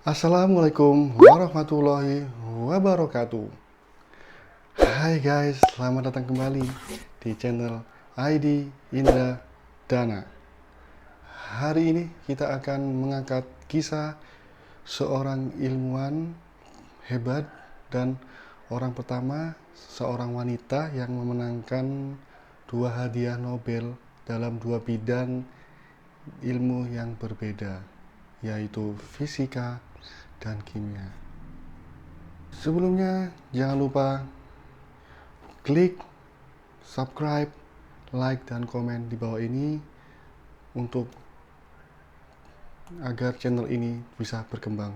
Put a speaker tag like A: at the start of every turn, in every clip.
A: Assalamualaikum warahmatullahi wabarakatuh. Hai guys, selamat datang kembali di channel ID Indra Dana. Hari ini kita akan mengangkat kisah seorang ilmuwan hebat dan orang pertama, seorang wanita yang memenangkan dua hadiah Nobel dalam dua bidang ilmu yang berbeda, yaitu fisika dan kimia. Sebelumnya, jangan lupa klik subscribe, like, dan komen di bawah ini untuk agar channel ini bisa berkembang.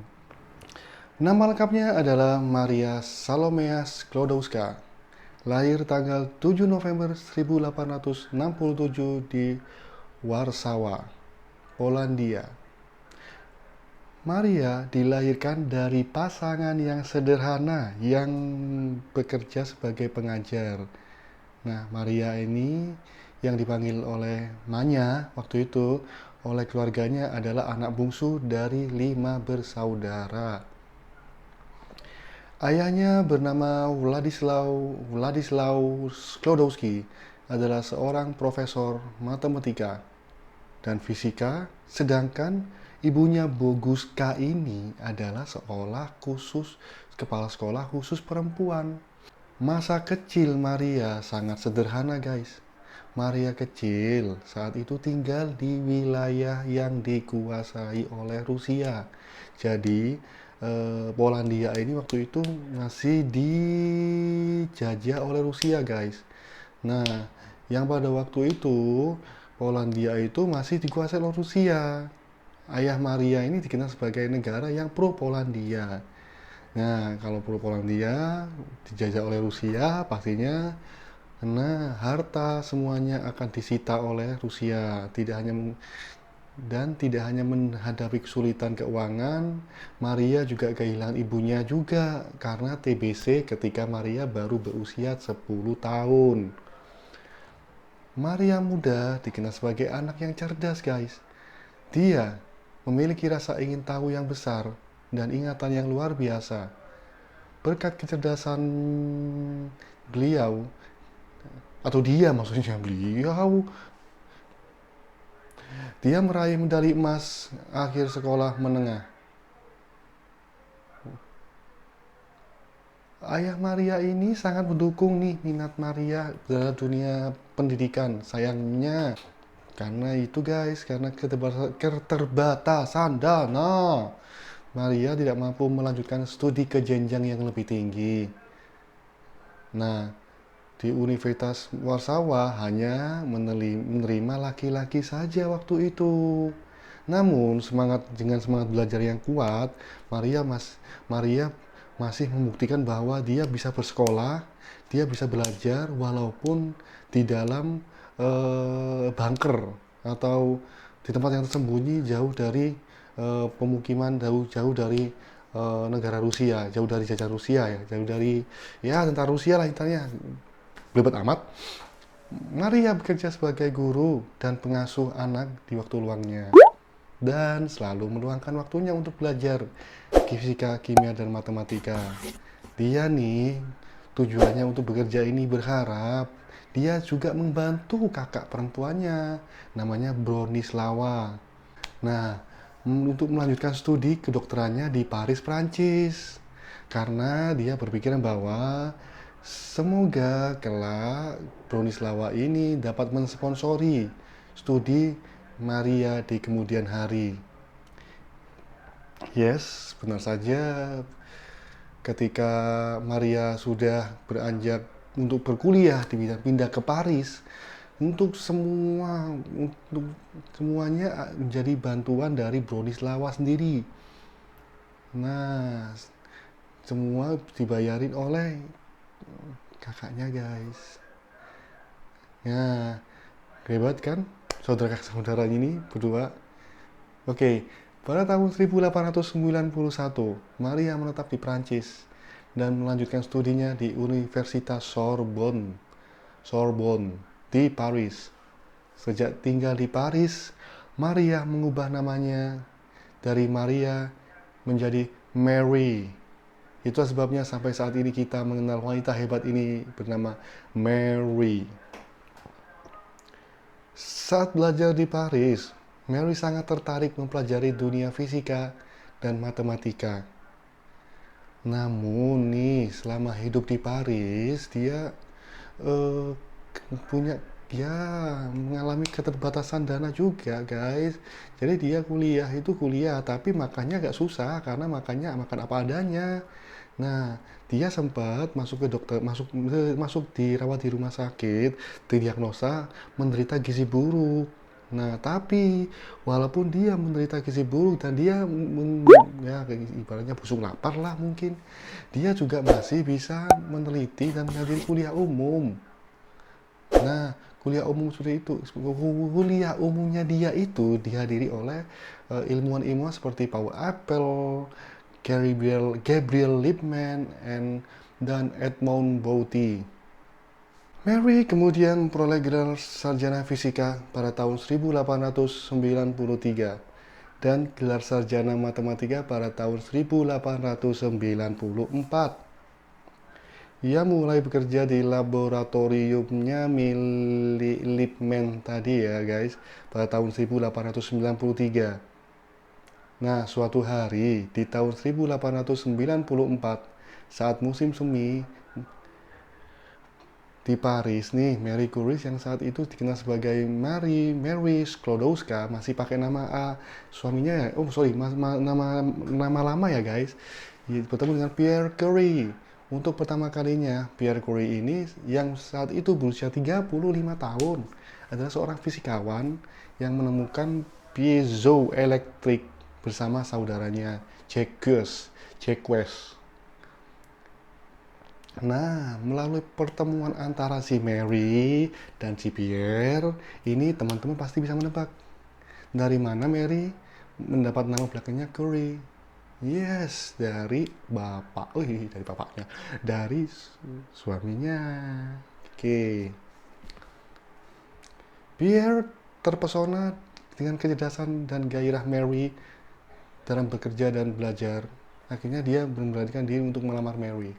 A: Nama lengkapnya adalah Maria Salomea Sklodowska. Lahir tanggal 7 November 1867 di Warsawa, Polandia. Maria dilahirkan dari pasangan yang sederhana yang bekerja sebagai pengajar. Nah, Maria ini yang dipanggil oleh Manya waktu itu oleh keluarganya adalah anak bungsu dari 5 bersaudara. Ayahnya bernama Władysław Sklodowski, adalah seorang profesor matematika dan fisika, sedangkan ibunya Boguska ini adalah kepala sekolah khusus perempuan. Masa kecil Maria sangat sederhana, guys. Maria kecil saat itu tinggal di wilayah yang dikuasai oleh Rusia. Jadi Polandia ini waktu itu masih dijajah oleh Rusia, guys. Nah, yang pada waktu itu Polandia itu masih dikuasai oleh Rusia. Ayah Maria ini dikenal sebagai negara yang pro Polandia. Nah, kalau pro Polandia dijajah oleh Rusia, pastinya karena harta semuanya akan disita oleh Rusia. Tidak hanya menghadapi kesulitan keuangan, Maria juga kehilangan ibunya juga karena TBC ketika Maria baru berusia 10 tahun. Maria muda dikenal sebagai anak yang cerdas, guys. Dia memiliki rasa ingin tahu yang besar dan ingatan yang luar biasa. Berkat kecerdasan beliau, atau dia maksudnya beliau, dia meraih medali emas akhir sekolah menengah. Ayah Maria ini sangat mendukung nih minat Maria dalam dunia pendidikan. Sayangnya, karena itu guys, karena keterbatasan dana, Maria tidak mampu melanjutkan studi ke jenjang yang lebih tinggi. Nah, di Universitas Warsawa hanya menerima laki-laki saja waktu itu. Namun dengan semangat belajar yang kuat, Maria masih membuktikan bahwa dia bisa bersekolah, dia bisa belajar walaupun di dalam bunker atau di tempat yang tersembunyi jauh dari pemukiman, jauh dari negara Rusia, jauh dari jajah Rusia ya, jauh dari ya tentara Rusia lah intinya. Belibet amat. Maria bekerja sebagai guru dan pengasuh anak di waktu luangnya dan selalu meluangkan waktunya untuk belajar fisika, kimia, dan matematika. Dia nih tujuannya untuk bekerja ini berharap dia juga membantu kakak perempuannya, namanya Bronislawa. Nah, untuk melanjutkan studi kedokterannya di Paris, Prancis. Karena dia berpikiran bahwa semoga kelak Bronislawa ini dapat mensponsori studi Maria di kemudian hari. Yes, benar saja. Ketika Maria sudah beranjak untuk berkuliah pindah ke Paris, untuk semuanya menjadi bantuan dari Bronislawa sendiri. Nah, semua dibayarin oleh kakaknya, guys. Ya, hebat kan saudara ini berdua. Oke, pada tahun 1891 Maria menetap di Prancis dan melanjutkan studinya di Universitas Sorbonne di Paris. Sejak tinggal di Paris, Maria mengubah namanya dari Maria menjadi Mary. Itu sebabnya sampai saat ini kita mengenal wanita hebat ini bernama Mary. Saat belajar di Paris, Mary sangat tertarik mempelajari dunia fisika dan matematika. Namun nih, selama hidup di Paris, dia eh, punya ya mengalami keterbatasan dana juga, guys. Jadi dia kuliah tapi makannya agak susah karena makan apa adanya. Nah, dia sempat masuk ke dokter, masuk dirawat di rumah sakit, didiagnosa menderita gizi buruk. Nah, tapi walaupun dia menderita gizi buruk dan dia ya ibaratnya busuk lapar lah mungkin, dia juga masih bisa meneliti dan menghadiri kuliah umum. Nah, kuliah umum seperti itu, kuliah umumnya dia itu dihadiri oleh ilmuwan-ilmuwan seperti Paul Apple, Gabriel Lippmann, dan Edmond Bouty. Mary kemudian memperoleh gelar sarjana fisika pada tahun 1893 dan gelar sarjana matematika pada tahun 1894. Ia mulai bekerja di laboratoriumnya milik Lippmann tadi ya guys, pada tahun 1893. Nah, suatu hari di tahun 1894, saat musim semi di Paris nih, Marie Curie yang saat itu dikenal sebagai Mary Sklodowska masih pakai nama suaminya ya. Oh, sorry, nama lama ya, guys. Bertemu dengan Pierre Curie. Untuk pertama kalinya, Pierre Curie ini yang saat itu berusia 35 tahun adalah seorang fisikawan yang menemukan piezoelektrik bersama saudaranya Jacques. Nah, melalui pertemuan antara si Mary dan si Pierre, ini teman-teman pasti bisa menebak dari mana Mary mendapat nama belakangnya Curie. Yes, dari dari bapaknya, dari suaminya. Oke. Pierre terpesona dengan kecerdasan dan gairah Mary dalam bekerja dan belajar. Akhirnya dia memberanikan diri untuk melamar Mary.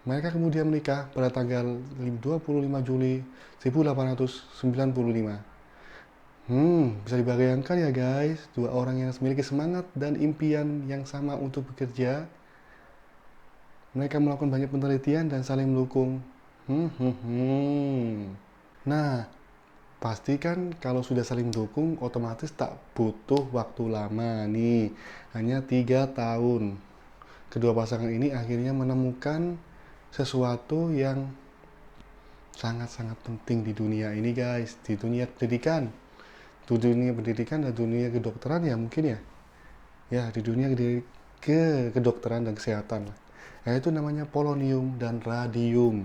A: Mereka kemudian menikah pada tanggal 25 Juli 1895. Bisa dibayangkan ya guys, dua orang yang memiliki semangat dan impian yang sama untuk bekerja. Mereka melakukan banyak penelitian dan saling mendukung. Nah, pastikan kalau sudah saling mendukung, otomatis tak butuh waktu lama nih, hanya 3 tahun. Kedua pasangan ini akhirnya menemukan sesuatu yang sangat-sangat penting di dunia ini guys, di dunia pendidikan dan dunia kedokteran ya mungkin ya di dunia kedokteran dan kesehatan, yaitu namanya polonium dan radium.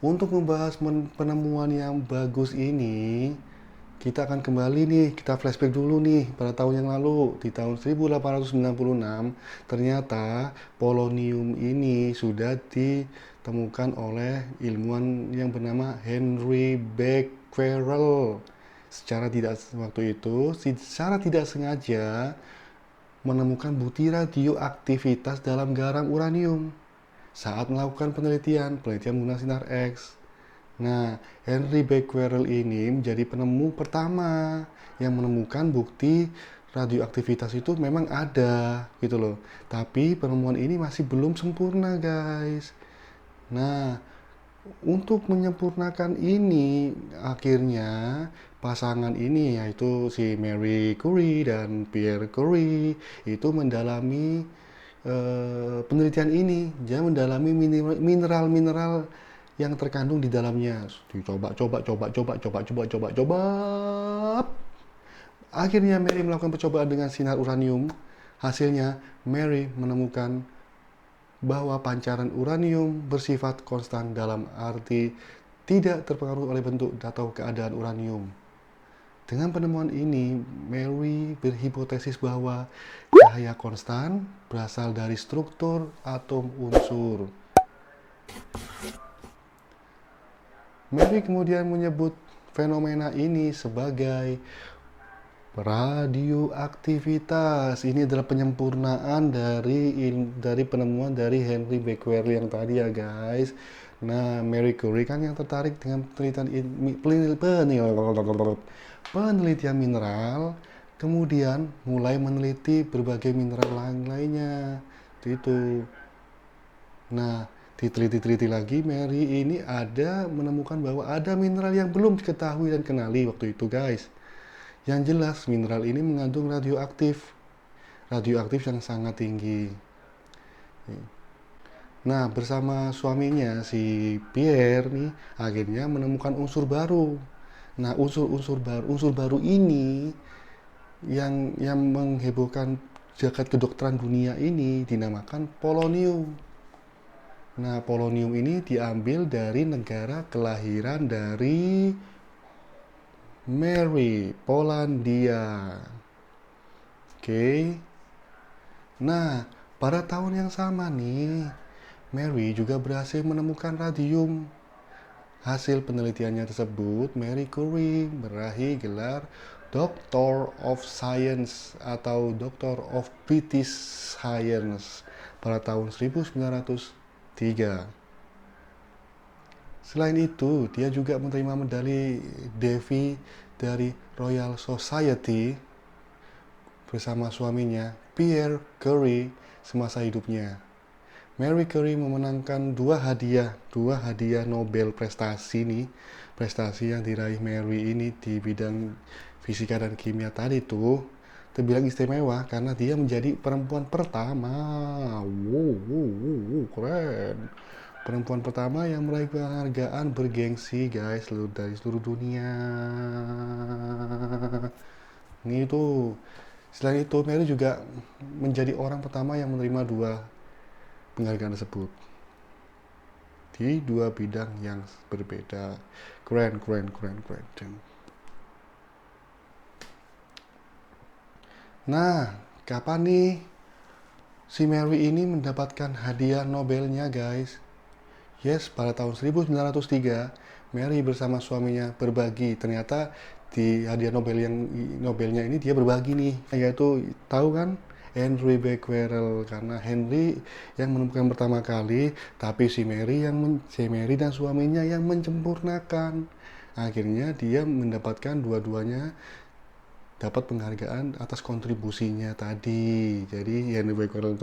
A: Untuk membahas penemuan yang bagus ini, kita akan kembali nih, kita flashback dulu nih pada tahun yang lalu. Di tahun 1896, ternyata polonium ini sudah ditemukan oleh ilmuwan yang bernama Henry Becquerel. Secara tidak sengaja menemukan bukti radioaktivitas dalam garam uranium saat melakukan penelitian menggunakan sinar X. Nah, Henry Becquerel ini menjadi penemu pertama yang menemukan bukti radioaktivitas itu memang ada gitu loh. Tapi penemuan ini masih belum sempurna, guys. Nah, untuk menyempurnakan ini akhirnya pasangan ini yaitu si Marie Curie dan Pierre Curie itu mendalami penelitian ini. Dia mendalami mineral-mineral yang terkandung di dalamnya. Coba. Akhirnya Mary melakukan percobaan dengan sinar uranium. Hasilnya Mary menemukan bahwa pancaran uranium bersifat konstan dalam arti tidak terpengaruh oleh bentuk atau keadaan uranium. Dengan penemuan ini, Mary berhipotesis bahwa cahaya konstan berasal dari struktur atom unsur. Mary kemudian menyebut fenomena ini sebagai Radioaktivitas ini adalah penyempurnaan dari penemuan dari Henry Becquerel yang tadi ya guys. Nah, Marie Curie kan yang tertarik dengan penelitian mineral, kemudian mulai meneliti berbagai mineral lainnya. Itu. Nah, diteliti-teliti lagi, Mary ini menemukan bahwa ada mineral yang belum diketahui dan kenali waktu itu guys. Yang jelas mineral ini mengandung radioaktif yang sangat tinggi. Nah, bersama suaminya si Pierre nih akhirnya menemukan unsur baru. Nah, unsur baru ini yang menghebohkan jagat kedokteran dunia ini dinamakan polonium. Nah, polonium ini diambil dari negara kelahiran dari Mary, Polandia. Oke. Nah, pada tahun yang sama nih, Mary juga berhasil menemukan radium. Hasil penelitiannya tersebut, Marie Curie meraih gelar Doctor of Science atau Doctor of British Science pada tahun 1903. Selain itu, dia juga menerima medali Davy dari Royal Society bersama suaminya, Pierre Curie, semasa hidupnya. Marie Curie memenangkan dua hadiah Nobel prestasi yang diraih Marie ini di bidang fisika dan kimia tadi tuh terbilang istimewa karena dia menjadi perempuan pertama. Wow, keren. Perempuan pertama yang meraih penghargaan bergengsi guys dari seluruh dunia. Ini tuh. Selain itu, Mary juga menjadi orang pertama yang menerima dua penghargaan tersebut di dua bidang yang berbeda. Keren. Nah, kapan nih si Mary ini mendapatkan hadiah Nobelnya guys? Yes, pada tahun 1903 Mary bersama suaminya berbagi. Ternyata di hadiah Nobelnya ini dia berbagi nih, yaitu tahu kan Henry Becquerel, karena Henry yang menemukan pertama kali, tapi si Mary dan suaminya yang menyempurnakan. Akhirnya dia mendapatkan dua-duanya dapat penghargaan atas kontribusinya tadi. Jadi Henry Becquerel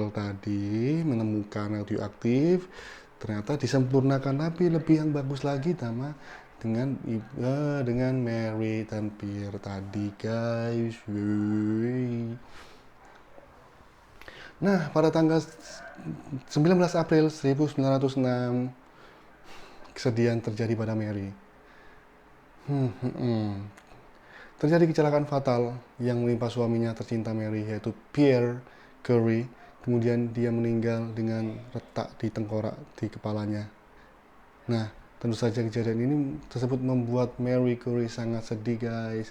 A: tadi menemukan radioaktif, ternyata disempurnakan lebih yang bagus lagi dengan Mary dan Pierre tadi guys. Nah, pada tanggal 19 April 1906 kesedihan terjadi pada Mary. Terjadi kecelakaan fatal yang menimpa suaminya tercinta Mary, yaitu Pierre Curie. Kemudian dia meninggal dengan retak di tengkorak di kepalanya. Nah, tentu saja kejadian ini tersebut membuat Marie Curie sangat sedih guys.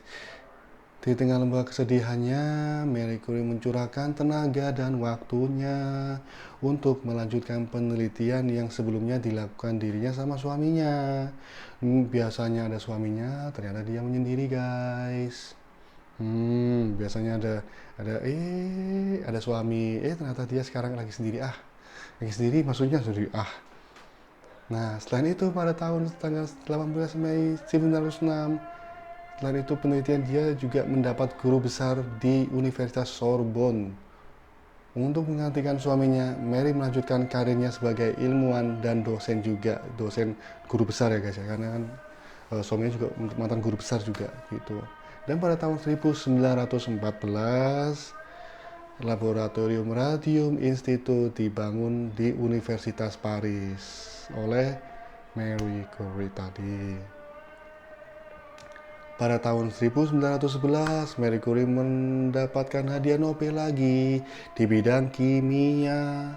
A: Di tengah lembah kesedihannya, Marie Curie mencurahkan tenaga dan waktunya untuk melanjutkan penelitian yang sebelumnya dilakukan dirinya sama suaminya. Biasanya ada suaminya, ternyata dia menyendiri guys. Biasanya ada suami, ternyata dia sekarang lagi sendiri. Lagi sendiri maksudnya sendiri. Nah, selain itu pada tanggal 18 Mei 1906, selain itu penelitian dia juga mendapat guru besar di Universitas Sorbonne. Untuk menggantikan suaminya, Mary melanjutkan karirnya sebagai ilmuwan dan dosen juga, dosen guru besar ya guys ya, karena kan suaminya juga mantan guru besar juga gitu. Dan pada tahun 1914, Laboratorium Radium Institute dibangun di Universitas Paris oleh Marie Curie tadi. Pada tahun 1911, Marie Curie mendapatkan hadiah Nobel lagi di bidang kimia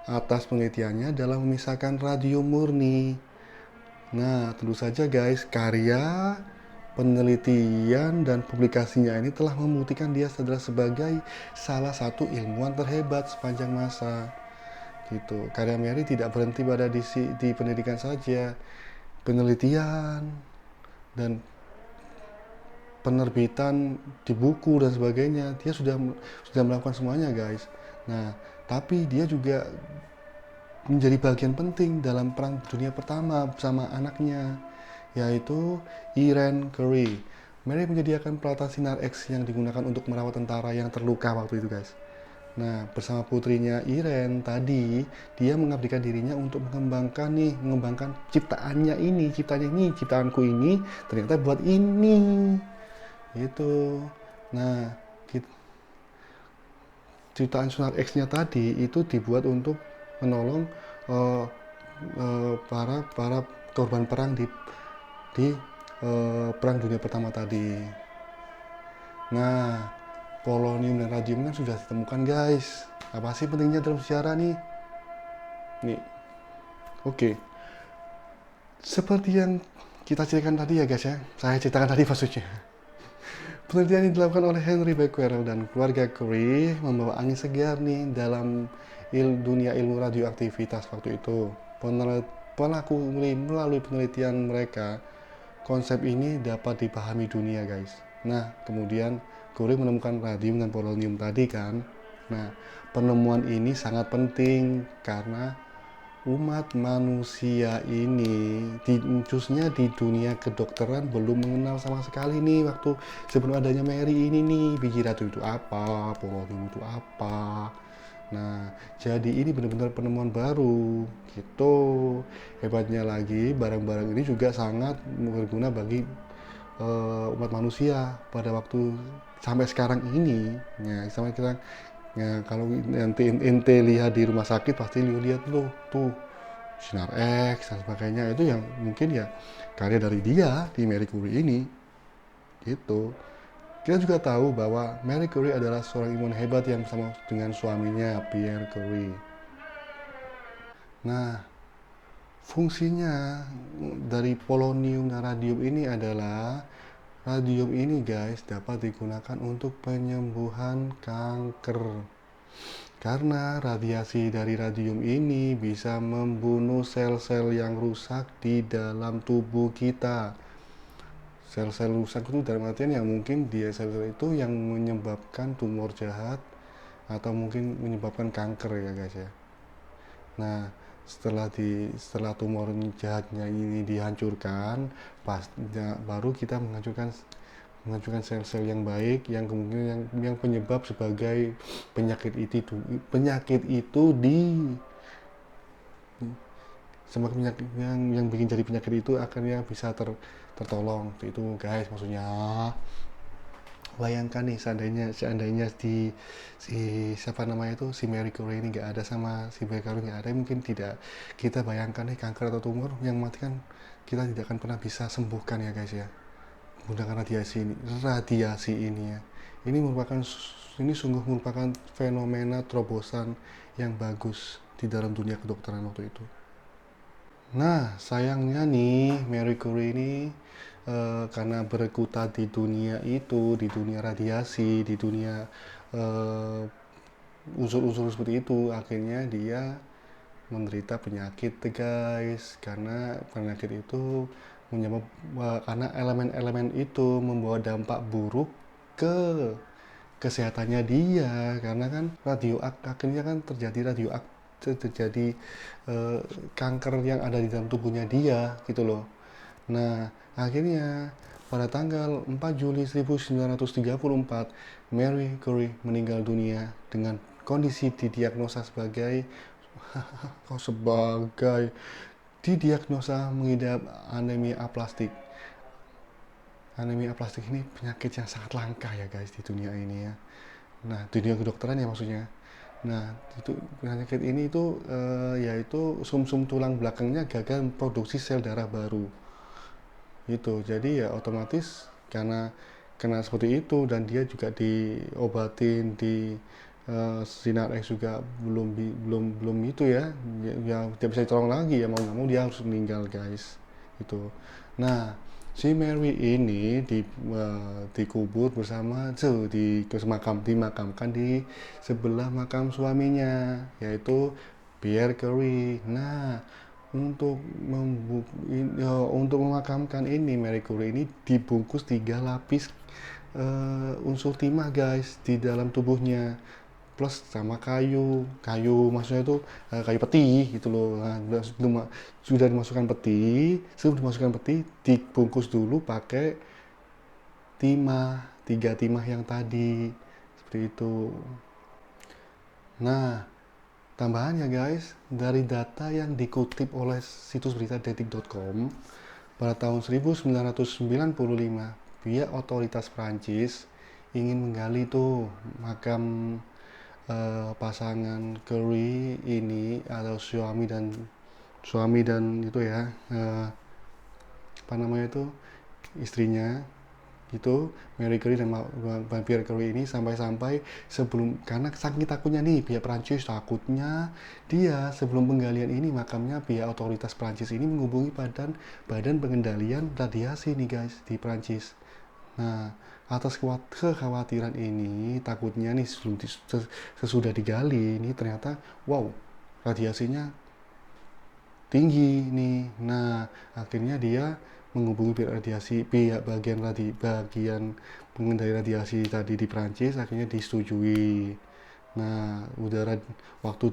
A: atas penelitiannya dalam memisahkan radium murni. Nah, tentu saja guys, karya, penelitian, dan publikasinya ini telah membuktikan dia adalah sebagai salah satu ilmuwan terhebat sepanjang masa. Gitu. Karya Marie tidak berhenti pada di pendidikan saja, penelitian dan penerbitan di buku dan sebagainya. Dia sudah melakukan semuanya, guys. Nah, tapi dia juga menjadi bagian penting dalam Perang Dunia Pertama bersama anaknya, yaitu Irene Curie. Mary menyediakan peralatan sinar X yang digunakan untuk merawat tentara yang terluka waktu itu, guys. Nah, bersama putrinya Irene tadi, dia mengabdikan dirinya untuk mengembangkan ciptaanku ini, ternyata buat ini. Itu. Nah, ciptaan Sonar X-nya tadi itu dibuat untuk menolong uh, para korban perang di Perang Dunia Pertama tadi. Nah, polonium dan radium kan sudah ditemukan, guys. Apa sih pentingnya dalam sejarah nih? Nih, oke. Seperti yang kita ceritakan tadi ya, guys ya. Saya ceritakan tadi maksudnya. Penelitian yang dilakukan oleh Henry Becquerel dan keluarga Curie membawa angin segar nih dalam dunia ilmu radioaktivitas waktu itu. Melalui penelitian mereka, konsep ini dapat dipahami dunia, guys. Nah, kemudian Curie menemukan radium dan polonium tadi kan. Nah, penemuan ini sangat penting karena umat manusia ini, khususnya di dunia kedokteran, belum mengenal sama sekali nih waktu sebelum adanya Mary ini nih, biji ratu itu apa, polonium itu apa. Nah, jadi ini benar-benar penemuan baru gitu. Hebatnya lagi, barang-barang ini juga sangat berguna bagi umat manusia pada waktu sampai sekarang ini. Ya, sampai kita. Ya, kalau nanti ente lihat di rumah sakit pasti lihat tuh sinar X dan sebagainya, itu yang mungkin ya karya dari dia di Marie Curie ini gitu. Kita juga tahu bahwa Marie Curie adalah seorang ilmuwan hebat yang bersama dengan suaminya Pierre Curie. Nah, fungsinya dari polonium dan radium ini adalah radium ini, guys, dapat digunakan untuk penyembuhan kanker. Karena radiasi dari radium ini bisa membunuh sel-sel yang rusak di dalam tubuh kita. Sel-sel rusak itu dalam artian yang mungkin dia sel-sel itu yang menyebabkan tumor jahat atau mungkin menyebabkan kanker ya, guys ya. Nah, setelah tumor jahatnya ini dihancurkan, baru kita menghancurkan sel-sel yang baik yang kemungkinan yang penyebab sebagai penyakit itu semakin penyakit yang bikin jadi penyakit itu akhirnya bisa tertolong itu, guys. Maksudnya bayangkan nih, seandainya siapa namanya itu, si Marie Curie ini nggak ada, sama si Becquerel nggak ada, mungkin tidak kita bayangkan nih kanker atau tumor yang mati kan kita tidak akan pernah bisa sembuhkan ya, guys ya, menggunakan radiasi ini ya. Ini sungguh merupakan fenomena terobosan yang bagus di dalam dunia kedokteran waktu itu. Nah, sayangnya nih Marie Curie ini karena berkutat di dunia itu, di dunia radiasi, di dunia unsur-unsur seperti itu, akhirnya dia menderita penyakit, guys. Karena penyakit itu karena elemen-elemen itu membawa dampak buruk ke kesehatannya dia, karena kan akhirnya kan terjadi kanker yang ada di dalam tubuhnya dia gitu loh. Nah, akhirnya pada tanggal 4 Juli 1934, Marie Curie meninggal dunia dengan kondisi didiagnosa mengidap anemia aplastik. Anemia aplastik ini penyakit yang sangat langka ya, guys, di dunia ini ya. Nah, dunia kedokteran ya maksudnya. Nah, itu penyakit ini itu yaitu sumsum tulang belakangnya gagal memproduksi sel darah baru. Itu. Jadi ya otomatis karena kena seperti itu, dan dia juga diobatin di sinar X juga belum itu ya tidak bisa ditolong lagi ya, mau nggak mau dia harus meninggal, guys. Itu. Nah, si Mary ini dikubur bersama dimakamkan di sebelah makam suaminya, yaitu Pierre Curie. Nah, untuk memakamkan ini Marie Curie ini dibungkus 3 lapis unsur timah guys di dalam tubuhnya, plus sama kayu maksudnya itu kayu peti gitu loh. Nah, sudah dimasukkan peti dibungkus dulu pakai timah, 3 timah yang tadi, seperti itu. Nah, tambahannya guys, dari data yang dikutip oleh situs berita detik.com, pada tahun 1995, pihak otoritas Prancis ingin menggali tuh makam pasangan Curie ini, atau suami dan itu ya, apa namanya itu, istrinya itu, Marie Curie dan Pierre Curie ini, sampai-sampai karena saking takutnya nih pihak Prancis, takutnya dia sebelum penggalian ini makamnya, pihak otoritas Prancis ini menghubungi badan pengendalian radiasi nih guys di Prancis. Nah, atas kekhawatiran ini, takutnya nih sesudah digali ini ternyata wow, radiasinya tinggi nih. Nah, akhirnya dia menghubungi pihak bagian pengendali radiasi tadi di Prancis, akhirnya disetujui. Nah, waktu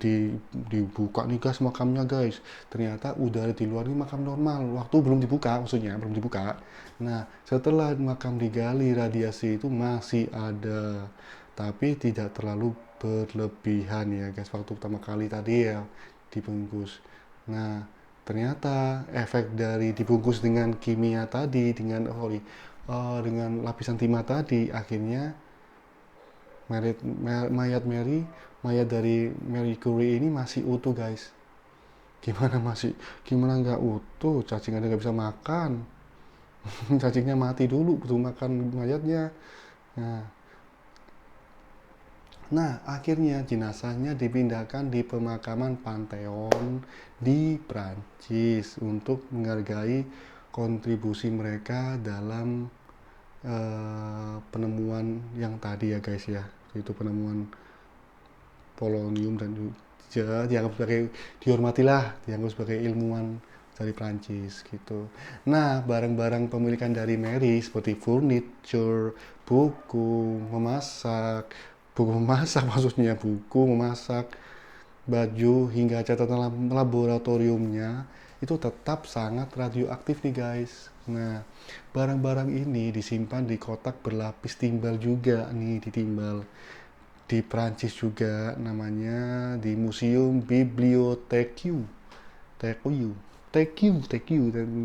A: dibuka nih guys makamnya guys, ternyata udara di luar ini makam normal. Waktu belum dibuka, maksudnya belum dibuka. Nah, setelah makam digali, radiasi itu masih ada, tapi tidak terlalu berlebihan ya guys, waktu pertama kali tadi ya dibungkus. Nah, ternyata efek dari dibungkus dengan kimia tadi, dengan lapisan timah tadi, akhirnya mayat dari Marie Curie ini masih utuh guys. Gimana nggak utuh, cacing ada nggak bisa makan. Cacingnya mati dulu baru makan mayatnya. Nah, akhirnya jenazahnya dipindahkan di pemakaman Pantheon di Prancis untuk menghargai kontribusi mereka dalam penemuan yang tadi ya guys ya, itu penemuan polonium, dan ya, dianggap sebagai ilmuwan dari Prancis gitu. Nah, barang-barang pemilikan dari Mary seperti furniture, buku memasak maksudnya, buku memasak, baju, hingga catatan laboratoriumnya itu tetap sangat radioaktif nih guys. Nah, barang-barang ini disimpan di kotak berlapis timbal juga nih, ditimbal di Prancis juga, namanya di Museum Bibliothèque TQ TQ.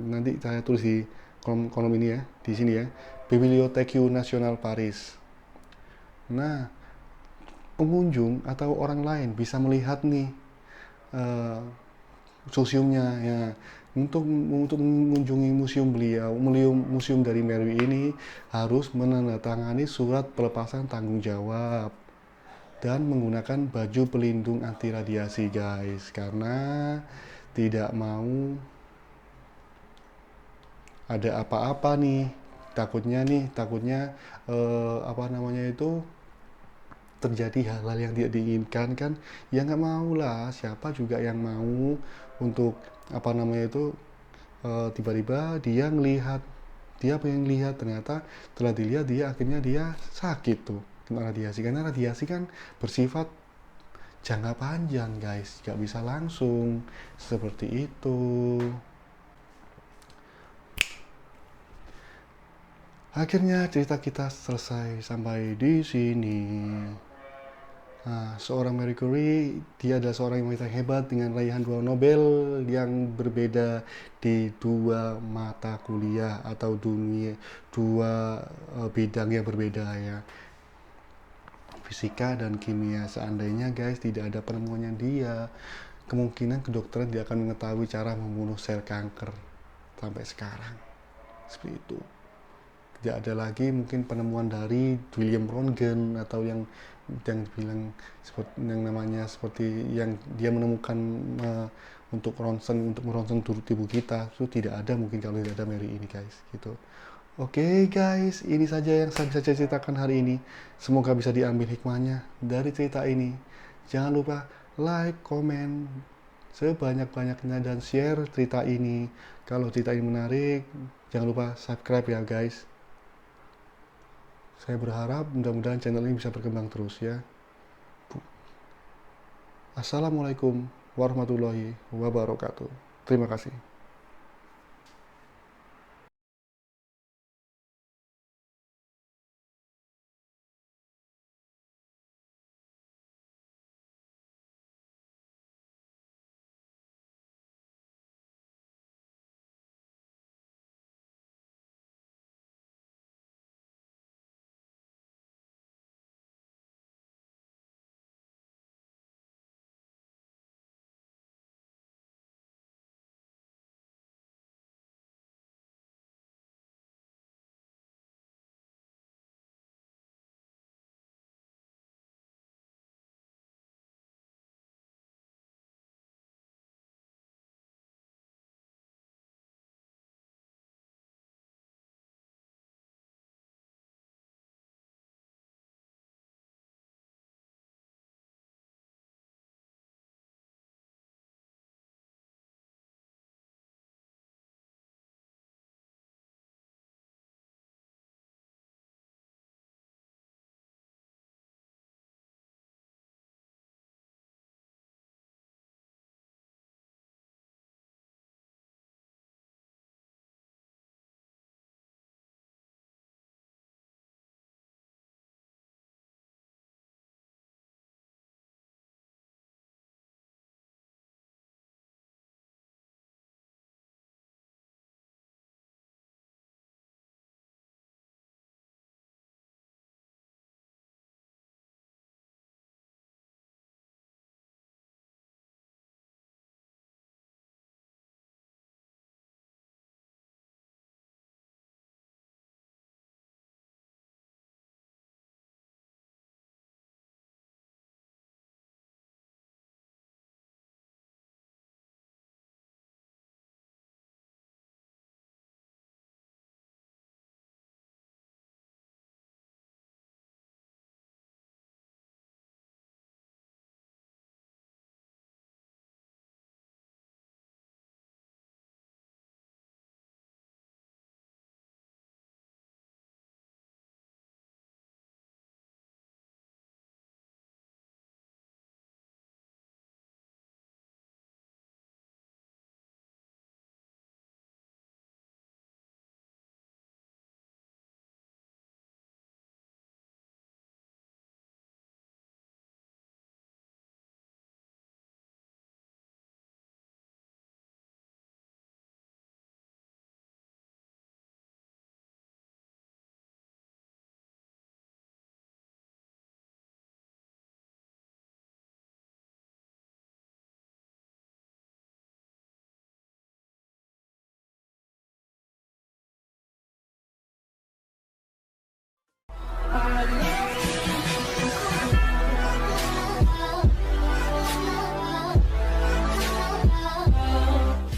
A: Nanti saya tulis di kolom ini ya, di sini ya, Bibliothèque Nationale Paris. Nah, pengunjung atau orang lain bisa melihat nih museumnya ya. Untuk mengunjungi museum dari Mary ini harus menandatangani surat pelepasan tanggung jawab dan menggunakan baju pelindung anti radiasi guys, karena tidak mau ada apa-apa nih, takutnya apa namanya itu, terjadi hal-hal yang tidak diinginkan kan, ya nggak mau lah, siapa juga yang mau untuk apa namanya itu, tiba-tiba dia pengen lihat, ternyata setelah dilihat akhirnya dia sakit tuh kena radiasi, karena radiasi kan bersifat jangka panjang guys, nggak bisa langsung seperti itu. Akhirnya cerita kita selesai sampai di sini. Nah, seorang Marie Curie, dia adalah seorang wanita hebat dengan raihan 2 Nobel yang berbeda di 2 mata kuliah atau dua bidang yang berbeda ya, fisika dan kimia. Seandainya guys tidak ada penemuannya dia, kemungkinan kedokteran tidak akan mengetahui cara membunuh sel kanker sampai sekarang, seperti itu. Tidak ada lagi mungkin penemuan dari William Röntgen atau yang bilang seperti yang namanya, seperti yang dia menemukan untuk meronsen tubuh kita, itu tidak ada mungkin kalau tidak ada Mary ini guys gitu. Oke guys, ini saja yang saya bisa ceritakan hari ini. Semoga bisa diambil hikmahnya dari cerita ini. Jangan lupa like, comment, sebanyak-banyaknya dan share cerita ini. Kalau cerita ini menarik, jangan lupa subscribe ya guys. Saya berharap mudah-mudahan channel ini bisa berkembang terus ya. Assalamualaikum warahmatullahi wabarakatuh. Terima kasih.